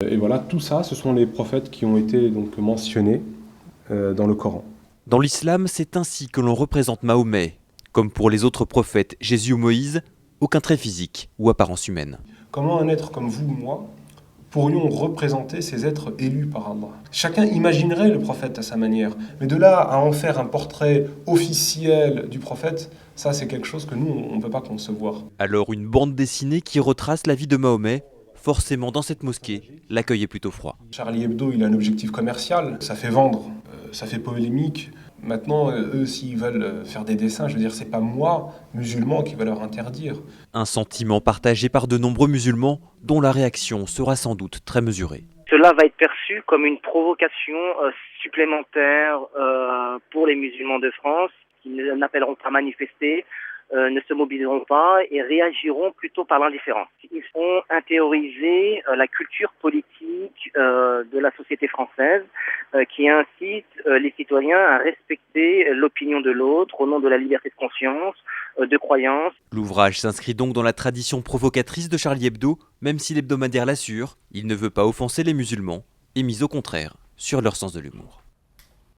Et voilà, tout ça, ce sont les prophètes qui ont été donc mentionnés dans le Coran. Dans l'islam, c'est ainsi que l'on représente Mahomet. Comme pour les autres prophètes, Jésus ou Moïse, aucun trait physique ou apparence humaine. Comment un être comme vous ou moi pourrions représenter ces êtres élus par Allah? Chacun imaginerait le prophète à sa manière, mais de là à en faire un portrait officiel du prophète, ça c'est quelque chose que nous, on ne peut pas concevoir. Alors une bande dessinée qui retrace la vie de Mahomet, forcément dans cette mosquée, l'accueil est plutôt froid. Charlie Hebdo, il a un objectif commercial, ça fait vendre, ça fait polémique. Maintenant, eux, s'ils veulent faire des dessins, je veux dire, c'est pas moi, musulman, qui va leur interdire. Un sentiment partagé par de nombreux musulmans dont la réaction sera sans doute très mesurée. Cela va être perçu comme une provocation supplémentaire pour les musulmans de France qui n'appelleront pas à manifester, ne se mobiliseront pas et réagiront plutôt par l'indifférence. Ils vont intérioriser la culture politique de la société française qui incite les citoyens à respecter l'opinion de l'autre au nom de la liberté de conscience, de croyance. L'ouvrage s'inscrit donc dans la tradition provocatrice de Charlie Hebdo, même si l'hebdomadaire l'assure, il ne veut pas offenser les musulmans et mise au contraire sur leur sens de l'humour.